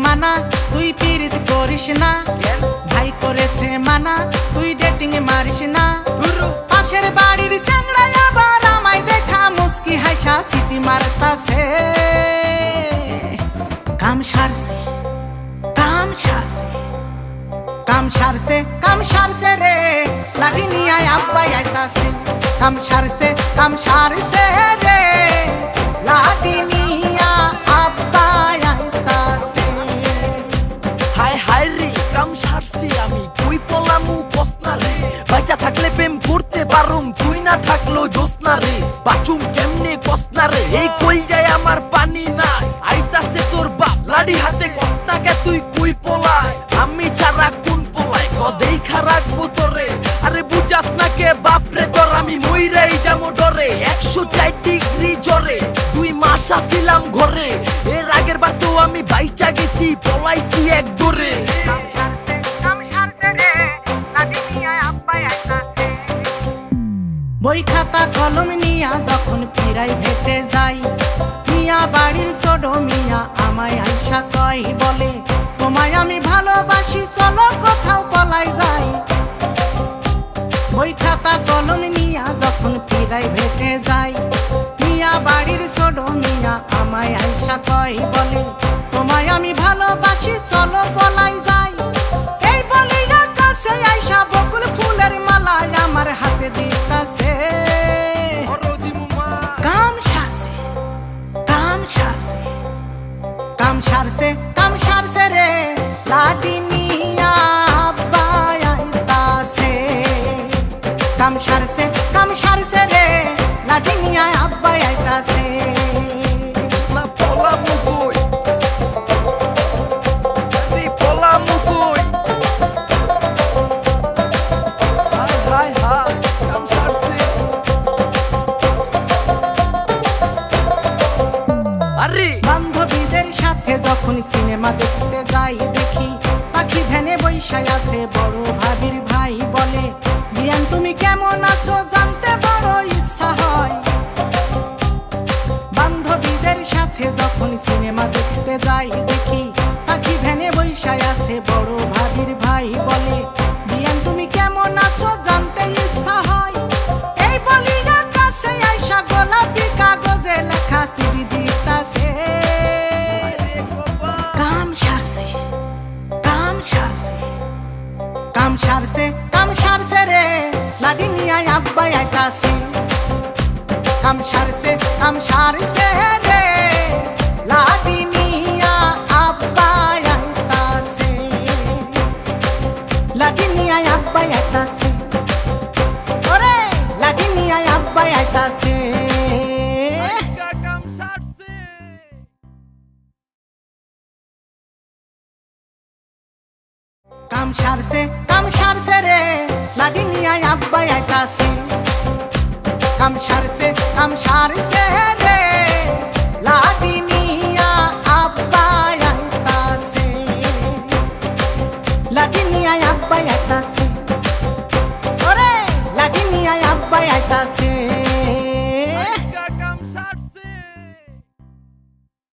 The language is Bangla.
মানা তুই পীড়িত করিস না, ভাই করেছে মানা তুই ডেটিং মারিস না। পাশের বাড়ির চ্যাংড়া আবার আমায় দেখা মুস্কি হাসা সিটি মারতাছে। কাম সারছে কাম সারছে কাম সারছে কাম সারছে রে, লাঠি নিয়ে আব্বাই আইতাছে। কাম সারছে রে, লাঠি নিয়ে আব্বাই আইতাছে। হায় হায় রে কাম সারছি আমি, তুই পলামু কসনা রে। বাচ্চা থাকলে প্রেম করতে পারুম, তুই না থাকলো জোসনা রে। বাচুম কেমনে কসনা রে, এই কই যায় আমার পানি নাই। আইতাছে তোর বাপ লাড়ি হাতে, কসনাকে তুই কুই পলায়। আমি ছাড়া কোন পলায় দেখা রাখবো তোরে। আরে বুঝাস না কে বাপরে তোর, আমি মইরাই যাবো ডরে। 104 ডিগ্রি জ্বরে 2 মাস আসিলাম ঘরে। এর আগের বার তো আমি বাইচা গেছি, পলাইছি এক দরে। বই খাতা কলম নিয়া যখন প্রাইভেটে যাই, মিয়া বাড়ির ছোট মিয়া আমায় আইসা কয় বলে, তোমায় আমি ভালোবাসি চলো কোথাও পলাই যাই। বই খাতা কলম নিয়া যখন প্রাইভেটে যাই, মিয়া বাড়ির ছোট মিয়া আমায় আইসা কয় বলে, তোমায় আমি ভালোবাসি চলো পলাই যাই। এই বলি কাছে আইসা বকুল ফুলের মালা আমার হাতে দিতাছে। কাম সারছে কাম সারছে কাম সারছে কাম সারছে রে, লাঠি নিয়া আব্বাই আইতাছে। কাম সারছে রে, লাঠি নিয়া আব্বাই আইতাছে। বান্ধবীদের সাথে যখন সিনেমা দেখতে যাই, দেখি পাখি ভ্যানে বৈশায় আছে বড় ভাবির ভাই বলে, বিয়ান তুমি কেমন আছো জানতে বড় ইচ্ছা হয়। বান্ধবীদের সাথে যখন সিনেমা দেখতে যাই, দেখি পাখি ভ্যানে বৈশায় আছে বড় ভাবির ভাই বলে, বিয়ান তুমি কেমন আছো জানতে ইচ্ছা হয়। এই বলি কাছে আইসা গোলাপি কাগজে লেখা চিঠি দিতাছে। কাম সারছে কাম সারছে রে, লাঠি নিয়ে আব্বাই আইতাছে। কাম সারছে রে, লাঠি নিয়ে আব্বাই আইতাছে। লাঠি নিয়ে আব্বাই আইতাছে, ওরে লাঠি নিয়ে আব্বাই আইতাছে। কাম সারছে রে, লাঠি নিয়ে আব্বাই আইতাছে। কাম সারছে রে।